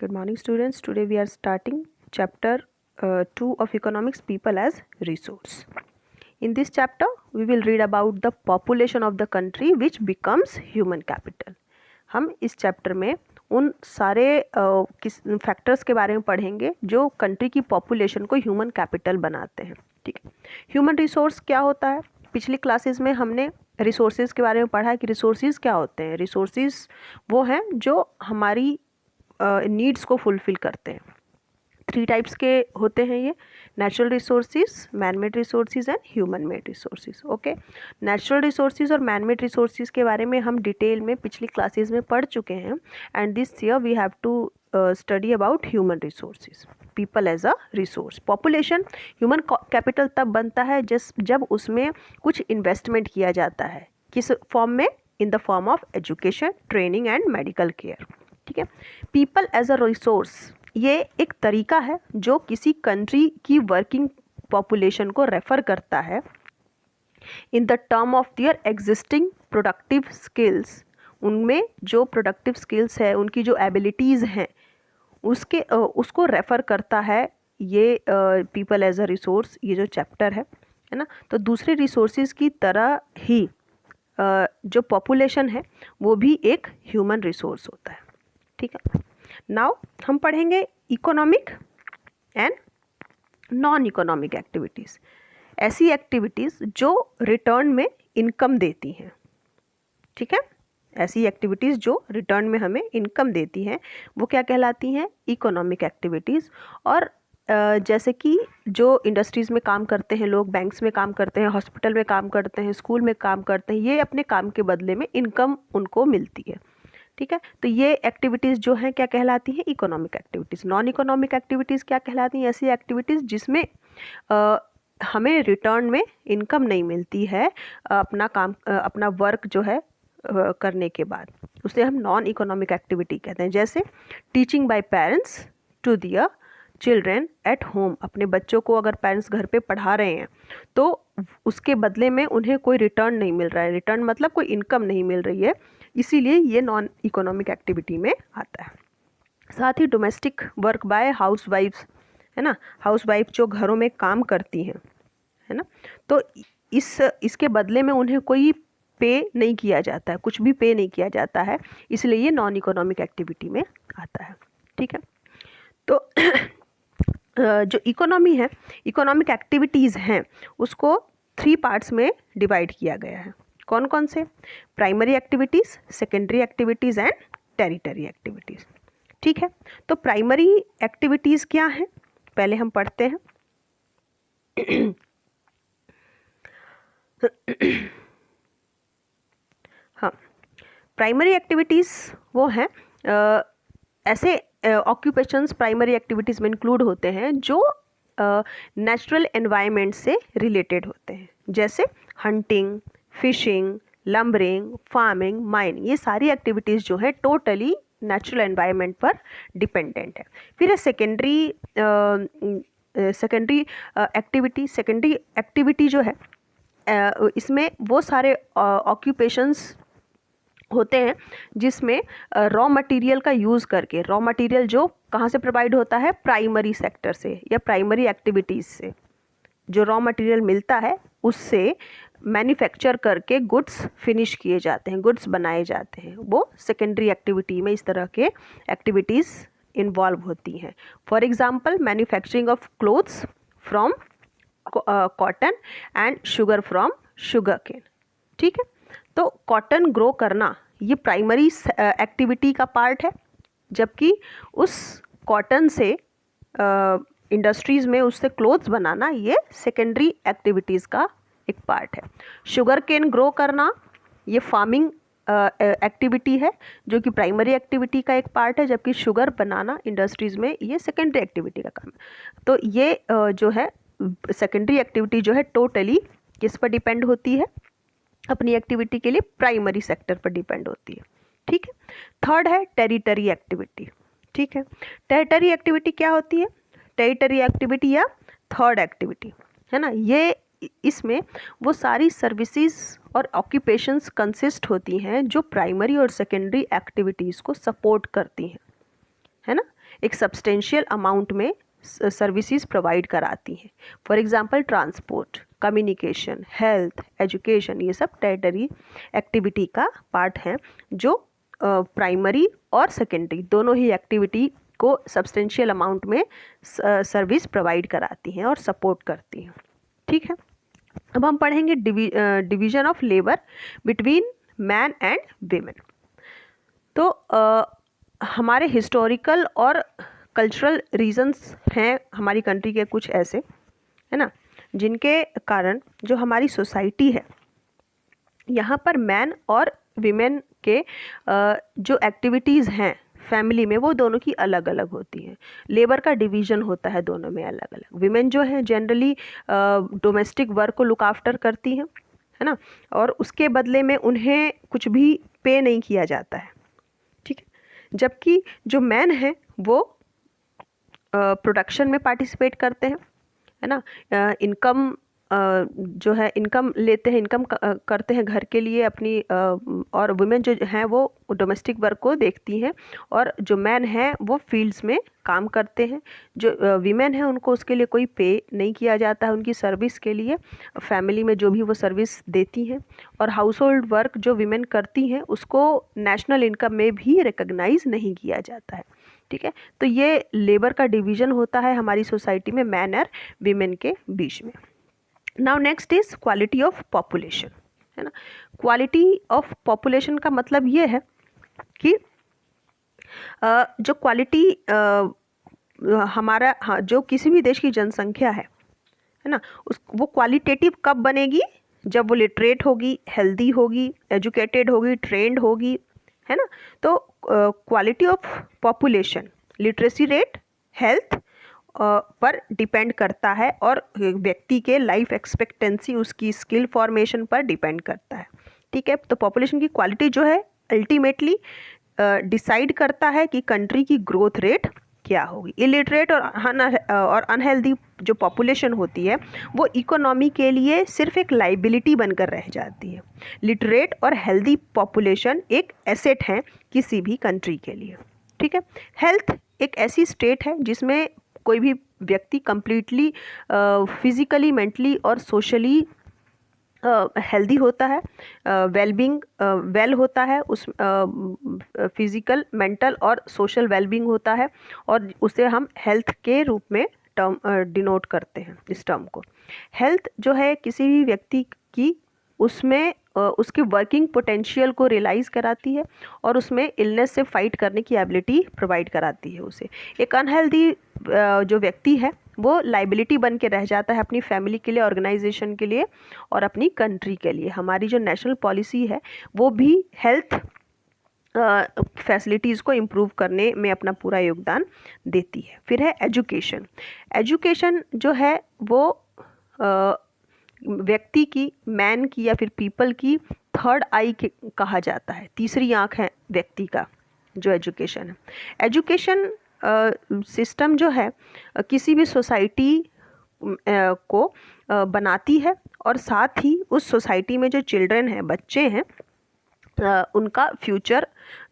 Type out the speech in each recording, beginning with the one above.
Good morning, students. Today we are starting chapter 2 of economics, people as resource. In this chapter, we will read about the population of the country which becomes human capital. हम इस chapter में उन सारे किस factors के बारे में पढ़ेंगे जो कंट्री की पॉपुलेशन को ह्यूमन कैपिटल बनाते हैं. ठीक है. ह्यूमन रिसोर्स क्या होता है? पिछली क्लासेस में हमने रिसोर्सेज के बारे में पढ़ा कि रिसोर्सेज क्या होते हैं. रिसोर्सेज वो हैं जो हमारी नीड्स को फुलफ़िल करते हैं. 3 टाइप्स के होते हैं ये: natural resources, man made resources and human made resources. Okay. Natural resources और मैन मेड रिसोर्सेज के बारे में हम डिटेल में पिछली क्लासेस में पढ़ चुके हैं. And this year we have to study about human resources, people as a resource. Population human capital तब बनता है जब उसमें कुछ इन्वेस्टमेंट किया जाता है. किस फॉर्म में? In the form of education, training and medical care. ठीक है. पीपल एज अ रिसोर्स ये एक तरीका है जो किसी कंट्री की वर्किंग पॉपुलेशन को रेफर करता है in the term of their existing productive skills. उनमें जो प्रोडक्टिव स्किल्स है, उनकी जो एबिलिटीज़ हैं, उसको रेफ़र करता है ये पीपल एज अ रिसोर्स, ये जो चैप्टर है ना. तो दूसरे रिसोर्सेज की तरह ही जो पॉपुलेशन है वो भी एक ह्यूमन रिसोर्स होता है. ठीक है. नाउ हम पढ़ेंगे economic and non economic activities. ऐसी एक्टिविटीज़ जो रिटर्न में इनकम देती हैं. ठीक है. ऐसी एक्टिविटीज़ जो रिटर्न में हमें इनकम देती हैं वो क्या कहलाती हैं? Economic activities. और जैसे कि जो इंडस्ट्रीज़ में काम करते हैं लोग, बैंक्स में काम करते हैं, हॉस्पिटल में काम करते हैं, स्कूल में काम करते हैं, ये अपने काम के बदले में इनकम उनको मिलती है. ठीक है. तो ये एक्टिविटीज़ जो हैं क्या कहलाती हैं? Economic activities. Non economic activities क्या कहलाती हैं? ऐसी एक्टिविटीज़ जिसमें हमें रिटर्न में इनकम नहीं मिलती है अपना काम, अपना वर्क जो है करने के बाद, उसे हम नॉन इकोनॉमिक एक्टिविटी कहते हैं. जैसे teaching by parents to their children at home. अपने बच्चों को अगर पेरेंट्स घर पे पढ़ा रहे हैं तो उसके बदले में उन्हें कोई रिटर्न नहीं मिल रहा है. रिटर्न मतलब कोई इनकम नहीं मिल रही है, इसीलिए ये नॉन इकोनॉमिक एक्टिविटी में आता है. साथ ही domestic work by house wifes, है ना. हाउस वाइफ जो घरों में काम करती हैं, है ना, तो इसके बदले में उन्हें कोई पे नहीं किया जाता है, कुछ भी पे नहीं किया जाता है, इसलिए ये नॉन इकोनॉमिक एक्टिविटी में आता है. ठीक है. तो जो इकोनॉमी है, इकोनॉमिक एक्टिविटीज़ हैं, उसको 3 पार्ट्स में डिवाइड किया गया है. कौन कौन से? Primary activities, secondary activities and territory activities. ठीक है. तो प्राइमरी एक्टिविटीज़ क्या हैं पहले हम पढ़ते हैं. हाँ, प्राइमरी एक्टिविटीज़ वो हैं ऐसे ऑक्यूपेशंस प्राइमरी एक्टिविटीज़ में इंक्लूड होते हैं जो नेचुरल एनवायरनमेंट से रिलेटेड होते हैं. जैसे hunting, fishing, lumbering, farming, mining. ये सारी एक्टिविटीज़ जो है टोटली नेचुरल एनवायरनमेंट पर डिपेंडेंट है. फिर है सेकेंडरी एक्टिविटी जो है, इसमें वो सारे ऑक्यूपेशंस होते हैं जिसमें रॉ मटेरियल का यूज़ करके, रॉ मटेरियल जो कहाँ से प्रोवाइड होता है? प्राइमरी सेक्टर से या प्राइमरी एक्टिविटीज़ से. जो रॉ मटेरियल मिलता है उससे मैन्युफैक्चर करके गुड्स फिनिश किए जाते हैं, गुड्स बनाए जाते हैं. वो सेकेंडरी एक्टिविटी में इस तरह के एक्टिविटीज़ इन्वॉल्व होती हैं. For example manufacturing of clothes from cotton and sugar from sugarcane. ठीक है. तो कॉटन ग्रो करना ये प्राइमरी एक्टिविटी का पार्ट है, जबकि उस कॉटन से इंडस्ट्रीज़ में उससे क्लोथ्स बनाना ये सेकेंडरी एक्टिविटीज़ का एक पार्ट है. शुगर केन ग्रो करना ये फार्मिंग एक्टिविटी है जो कि प्राइमरी एक्टिविटी का एक पार्ट है, जबकि शुगर बनाना इंडस्ट्रीज़ में ये सेकेंडरी एक्टिविटी का काम है. तो ये जो है सेकेंडरी एक्टिविटी जो है टोटली किस पर डिपेंड होती है? अपनी एक्टिविटी के लिए प्राइमरी सेक्टर पर डिपेंड होती है. ठीक है. थर्ड है टेरिटरी एक्टिविटी. ठीक है. टेरिटरी एक्टिविटी क्या होती है? टेरिटरी एक्टिविटी या थर्ड एक्टिविटी, है ना, ये इसमें वो सारी सर्विसेज और ऑक्यूपेशंस कंसिस्ट होती हैं जो प्राइमरी और सेकेंडरी एक्टिविटीज़ को सपोर्ट करती हैं, है ना. एक सब्सटेंशियल अमाउंट में सर्विसेज प्रोवाइड कराती हैं। For example transport, communication, health, education, ये सब टेरिटरी एक्टिविटी का पार्ट है जो प्राइमरी और सेकेंडरी दोनों ही एक्टिविटी को सब्सटेंशियल अमाउंट में सर्विस प्रोवाइड कराती हैं और सपोर्ट करती हैं। ठीक है, अब हम पढ़ेंगे division of labour between man and women. तो हमारे हिस्टोरिकल और कल्चरल रीजंस हैं हमारी कंट्री के कुछ ऐसे, है ना, जिनके कारण जो हमारी सोसाइटी है यहाँ पर मैन और विमेन के जो एक्टिविटीज़ हैं फैमिली में वो दोनों की अलग अलग होती हैं। लेबर का डिवीज़न होता है दोनों में अलग अलग। विमेन जो है जनरली डोमेस्टिक वर्क को लुक आफ्टर करती हैं, है ना, और उसके बदले में उन्हें कुछ भी पे नहीं किया जाता है। ठीक है, जबकि जो मैन है वो प्रोडक्शन में पार्टिसिपेट करते हैं, है ना, इनकम जो है इनकम लेते हैं, इनकम करते हैं घर के लिए अपनी, और वुमेन जो हैं वो डोमेस्टिक वर्क को देखती हैं और जो मैन हैं वो फील्ड्स में काम करते हैं। जो वीमेन हैं उनको उसके लिए कोई पे नहीं किया जाता है उनकी सर्विस के लिए, फैमिली में जो भी वो सर्विस देती हैं, और हाउस होल्ड वर्क जो वीमेन करती हैं उसको नेशनल इनकम में भी रिकॉग्नाइज नहीं किया जाता है। ठीक है, तो ये लेबर का डिवीज़न होता है हमारी सोसाइटी में मैन और वीमेन के बीच में। Now next is quality of population, है ना। क्वालिटी ऑफ पॉपुलेशन का मतलब ये है कि जो क्वालिटी हमारा, हाँ, जो किसी भी देश की जनसंख्या है ना, वो क्वालिटेटिव कब बनेगी, जब वो लिटरेट होगी, हेल्दी होगी, एजुकेटेड होगी, ट्रेंड होगी, है ना। तो quality of population literacy rate, health पर डिपेंड करता है और व्यक्ति के लाइफ एक्सपेक्टेंसी, उसकी स्किल फॉर्मेशन पर डिपेंड करता है। ठीक है, तो पॉपुलेशन की क्वालिटी जो है अल्टीमेटली डिसाइड करता है कि कंट्री की ग्रोथ रेट क्या होगी। इलिटरेट और अनहेल्दी जो पॉपुलेशन होती है वो इकोनॉमी के लिए सिर्फ एक लाइबिलिटी बनकर रह जाती है। लिटरेट और हेल्दी पॉपुलेशन एक एसेट है किसी भी कंट्री के लिए। ठीक है, हेल्थ एक ऐसी स्टेट है जिसमें कोई भी व्यक्ति कंप्लीटली फिजिकली, मेंटली और सोशली हेल्दी होता है, वेलबींग वेल होता है, उस फिजिकल, मेंटल और सोशल वेलबींग होता है, और उसे हम हेल्थ के रूप में टर्म डिनोट करते हैं इस टर्म को। हेल्थ जो है किसी भी व्यक्ति की उसमें उसकी वर्किंग पोटेंशियल को रियलाइज़ कराती है और उसमें इलनेस से फाइट करने की एबिलिटी प्रोवाइड कराती है उसे। एक अनहेल्दी जो व्यक्ति है वो लाइबिलिटी बन के रह जाता है अपनी फैमिली के लिए, ऑर्गेनाइजेशन के लिए और अपनी कंट्री के लिए। हमारी जो नेशनल पॉलिसी है वो भी हेल्थ फैसिलिटीज़ को इम्प्रूव करने में अपना पूरा योगदान देती है। फिर है एजुकेशन। एजुकेशन जो है वो व्यक्ति की, मैन की या फिर पीपल की थर्ड आई कहा जाता है, तीसरी आँख है व्यक्ति का जो एजुकेशन है। एजुकेशन सिस्टम जो है किसी भी सोसाइटी को बनाती है और साथ ही उस सोसाइटी में जो चिल्ड्रन हैं, बच्चे हैं, उनका फ्यूचर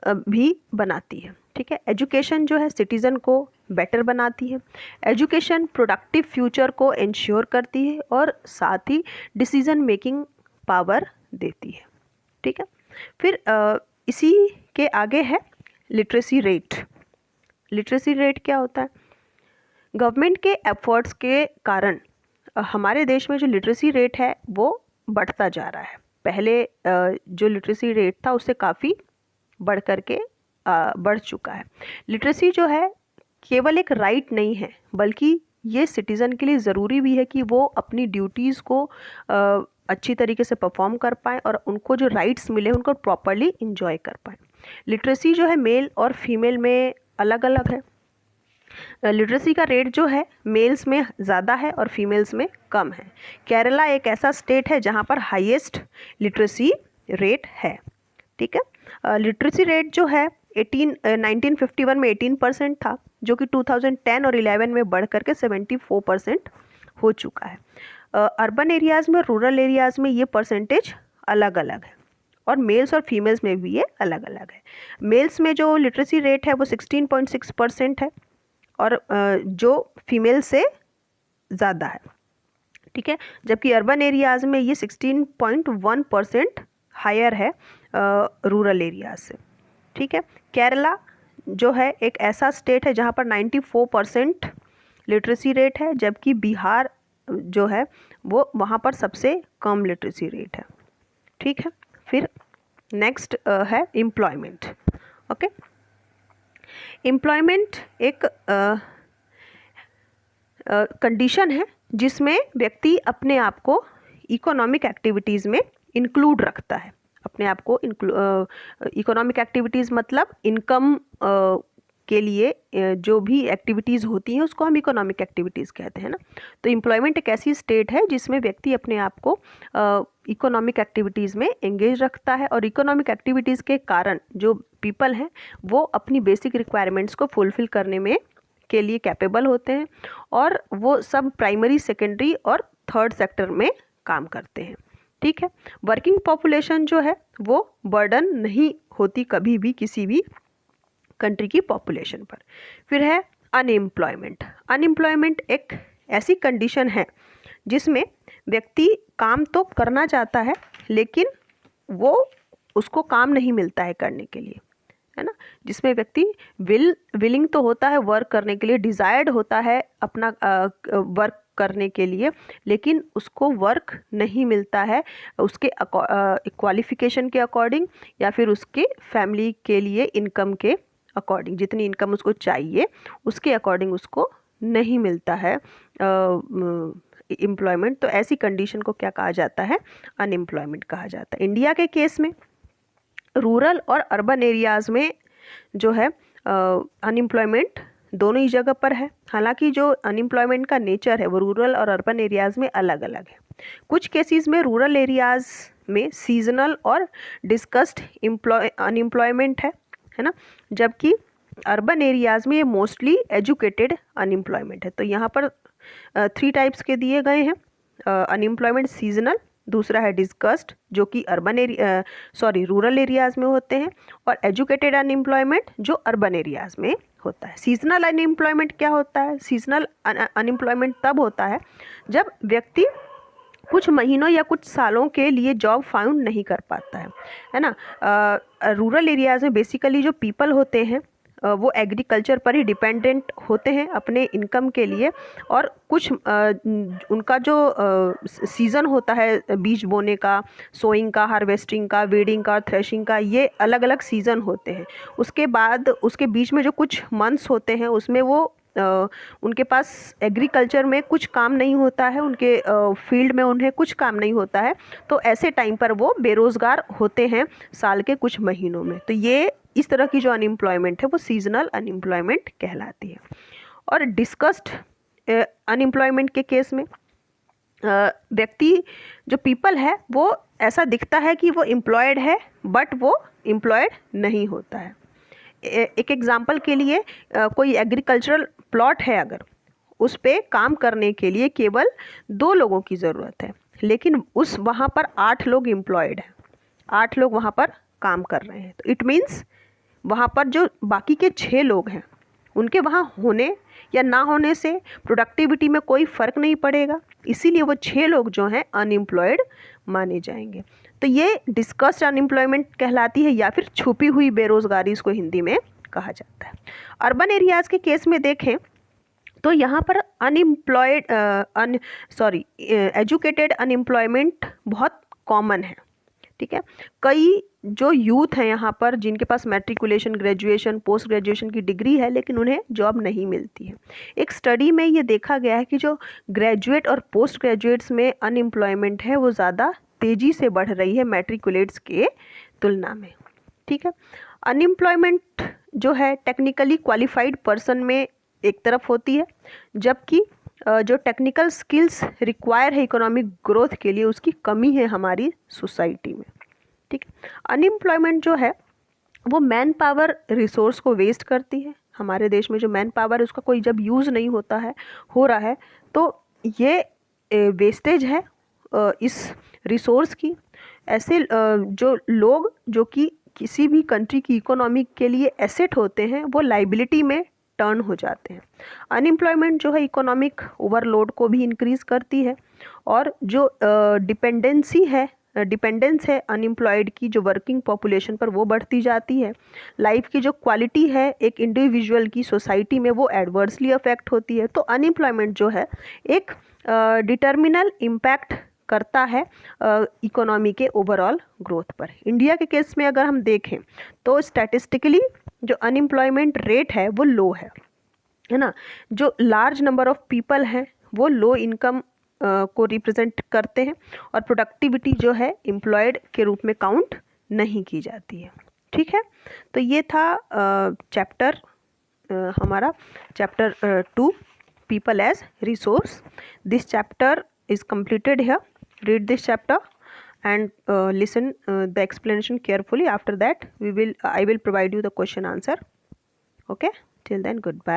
भी बनाती है। ठीक है, एजुकेशन जो है सिटीज़न को बेटर बनाती है। एजुकेशन प्रोडक्टिव फ्यूचर को इंश्योर करती है और साथ ही डिसीजन मेकिंग पावर देती है। ठीक है, फिर इसी के आगे है लिटरेसी रेट। लिटरेसी रेट क्या होता है? गवर्नमेंट के एफर्ट्स के कारण हमारे देश में जो लिटरेसी रेट है वो बढ़ता जा रहा है। पहले जो लिटरेसी रेट था उससे काफ़ी बढ़ करके बढ़ चुका है। लिटरेसी जो है केवल एक राइट नहीं है बल्कि ये सिटीज़न के लिए ज़रूरी भी है कि वो अपनी ड्यूटीज़ को अच्छी तरीके से परफॉर्म कर पाएँ और उनको जो राइट्स मिले उनको प्रॉपरली इंजॉय कर पाएँ। लिटरेसी जो है मेल और फीमेल में अलग अलग है। लिटरेसी का रेट जो है मेल्स में ज़्यादा है और फीमेल्स में कम है। केरला एक ऐसा स्टेट है जहाँ पर हाईएस्ट लिटरेसी रेट है। ठीक है, लिटरेसी रेट जो है 1951 में 18% था, जो कि 2010 और 11 में बढ़ करके 74% हो चुका है। अर्बन एरियाज़ में और रूरल एरियाज़ में ये परसेंटेज अलग अलग है और मेल्स और फीमेल्स में भी ये अलग अलग है। मेल्स में जो लिटरेसी रेट है वो 16.6% है और जो फीमेल से ज़्यादा है, ठीक है। जबकि अर्बन एरियाज़ में ये 16.1% हायर है रूरल एरियाज से, ठीक है। केरला जो है एक ऐसा स्टेट है जहाँ पर 94% लिटरेसी रेट है, जबकि बिहार जो है वो वहाँ पर सबसे कम लिटरेसी रेट है, ठीक है। फिर नेक्स्ट है एम्प्लॉयमेंट। ओके, एम्प्लॉयमेंट एक कंडीशन है जिसमें व्यक्ति अपने आप को इकोनॉमिक एक्टिविटीज़ में इंक्लूड रखता है। अपने आप को इकोनॉमिक एक्टिविटीज़ मतलब इनकम के लिए जो भी एक्टिविटीज़ होती हैं उसको हम इकोनॉमिक एक्टिविटीज़ कहते हैं ना। तो एम्प्लॉयमेंट एक ऐसी स्टेट है जिसमें व्यक्ति अपने आप को इकोनॉमिक एक्टिविटीज़ में एंगेज रखता है, और इकोनॉमिक एक्टिविटीज़ के कारण जो पीपल हैं वो अपनी बेसिक रिक्वायरमेंट्स को फुलफ़िल करने में के लिए कैपेबल होते हैं, और वो सब प्राइमरी, सेकेंडरी और थर्ड सेक्टर में काम करते हैं, ठीक है। वर्किंग पॉपुलेशन जो है वो बर्डन नहीं होती कभी भी किसी भी कंट्री की पॉपुलेशन पर। फिर है अनएम्प्लॉयमेंट। अनएम्प्लॉयमेंट एक ऐसी कंडीशन है जिसमें व्यक्ति काम तो करना चाहता है लेकिन वो उसको काम नहीं मिलता है करने के लिए, है ना। जिसमें व्यक्ति विलिंग तो होता है वर्क करने के लिए, डिज़ायर्ड होता है अपना वर्क करने के लिए, लेकिन उसको वर्क नहीं मिलता है उसके क्वालिफिकेशन के अकॉर्डिंग या फिर उसके फैमिली के लिए इनकम के अकॉर्डिंग। जितनी इनकम उसको चाहिए उसके अकॉर्डिंग उसको नहीं मिलता है एम्प्लॉयमेंट। तो ऐसी कंडीशन को क्या कहा जाता है? अनएम्प्लॉयमेंट कहा जाता है। इंडिया के केस में रूरल और अर्बन एरियाज़ में जो है अनएम्प्लॉयमेंट दोनों ही जगह पर है। हालांकि जो अनएम्प्लॉयमेंट का नेचर है वो रूरल और अर्बन एरियाज़ में अलग अलग है। कुछ केसेस में रूरल एरियाज़ में सीजनल और डिस्कस्ड अनएम्प्लॉयमेंट है ना, जबकि अर्बन एरियाज़ में ये मोस्टली एजुकेटेड अनएम्प्लॉयमेंट है। तो यहाँ पर 3 टाइप्स के दिए गए हैं अनएम्प्लॉयमेंट। सीजनल, दूसरा है डिस्कस्ड जो कि रूरल एरियाज़ में होते हैं, और एजुकेटेड अनएम्प्लॉयमेंट जो अर्बन एरियाज़ में होता है। सीजनल अनएम्प्लॉयमेंट क्या होता है? सीजनल अनएम्प्लॉयमेंट तब होता है जब व्यक्ति कुछ महीनों या कुछ सालों के लिए जॉब फाउंड नहीं कर पाता है ना। रूरल एरियाज़ में बेसिकली जो पीपल होते हैं वो एग्रीकल्चर पर ही डिपेंडेंट होते हैं अपने इनकम के लिए, और कुछ उनका जो सीज़न होता है बीज बोने का, सोइंग का, हार्वेस्टिंग का, वीडिंग का, थ्रेशिंग का, ये अलग अलग सीज़न होते हैं। उसके बाद उसके बीच में जो कुछ मंथ्स होते हैं उसमें वो उनके पास एग्रीकल्चर में कुछ काम नहीं होता है, उनके फील्ड में उन्हें कुछ काम नहीं होता है, तो ऐसे टाइम पर वो बेरोज़गार होते हैं साल के कुछ महीनों में। तो ये इस तरह की जो अनएम्प्लॉयमेंट है वो सीजनल अनएम्प्लॉयमेंट कहलाती है। और डिस्कस्ड अनएम्प्लॉयमेंट के केस में व्यक्ति जो पीपल है वो ऐसा दिखता है कि वो एम्प्लॉयड है बट वो एम्प्लॉयड नहीं होता है। एक एग्जांपल के लिए कोई एग्रीकल्चरल प्लॉट है, अगर उस पे काम करने के लिए केवल 2 लोगों की ज़रूरत है, लेकिन वहाँ पर 8 लोग एम्प्लॉयड हैं, 8 लोग वहाँ पर काम कर रहे हैं। तो इट मीन्स वहाँ पर जो बाकी के 6 लोग हैं उनके वहाँ होने या ना होने से प्रोडक्टिविटी में कोई फ़र्क नहीं पड़ेगा, इसीलिए वो 6 लोग जो हैं अनएम्प्लॉयड माने जाएंगे। तो ये डिस्कस्ड अनएम्प्लॉयमेंट कहलाती है, या फिर छुपी हुई बेरोज़गारी इसको हिंदी में कहा जाता है। अर्बन एरियाज़ के केस में देखें तो यहाँ पर एजुकेटेड अनएम्प्लॉयमेंट बहुत कॉमन है, ठीक है। कई जो यूथ हैं यहाँ पर जिनके पास मैट्रिकुलेशन, ग्रेजुएशन, पोस्ट ग्रेजुएशन की डिग्री है लेकिन उन्हें जॉब नहीं मिलती है। एक स्टडी में ये देखा गया है कि जो ग्रेजुएट और पोस्ट ग्रेजुएट्स में अनएम्प्लॉयमेंट है वो ज़्यादा तेज़ी से बढ़ रही है मैट्रिकुलेट्स के तुलना में, ठीक है। अनएम्प्लॉयमेंट जो है टेक्निकली क्वालिफाइड पर्सन में एक तरफ होती है, जबकि जो टेक्निकल स्किल्स रिक्वायर है इकोनॉमिक ग्रोथ के लिए उसकी कमी है हमारी सोसाइटी में, ठीक है। अनएम्प्लॉयमेंट जो है वो मैन पावर रिसोर्स को वेस्ट करती है। हमारे देश में जो मैन पावर है उसका कोई जब यूज़ नहीं होता है, हो रहा है, तो ये वेस्टेज है इस रिसोर्स की। ऐसे जो लोग जो कि किसी भी कंट्री की इकोनॉमी के लिए एसेट होते हैं वो लाइबिलिटी में टर्न हो जाते हैं। अनएम्प्लॉयमेंट जो है इकोनॉमिक ओवरलोड को भी इंक्रीज करती है, और जो डिपेंडेंस है अनएम्प्लॉयड की जो वर्किंग पॉपुलेशन पर, वो बढ़ती जाती है। लाइफ की जो क्वालिटी है एक इंडिविजुअल की सोसाइटी में, वो एडवर्सली अफेक्ट होती है। तो अनएम्प्लॉयमेंट जो है एक डिटर्मिनल इम्पैक्ट करता है इकोनॉमी के ओवरऑल ग्रोथ पर। इंडिया के केस में अगर हम देखें तो स्टैटिस्टिकली जो अनएम्प्लॉयमेंट रेट है वो लो है ना। जो लार्ज नंबर ऑफ पीपल हैं वो लो इनकम को रिप्रेजेंट करते हैं, और प्रोडक्टिविटी जो है एम्प्लॉयड के रूप में काउंट नहीं की जाती है। ठीक है, तो ये था चैप्टर हमारा chapter 2 people as resource. This chapter is completed here. Read this chapter and listen the explanation carefully. After that I will provide you the question answer. Okay, till then, goodbye.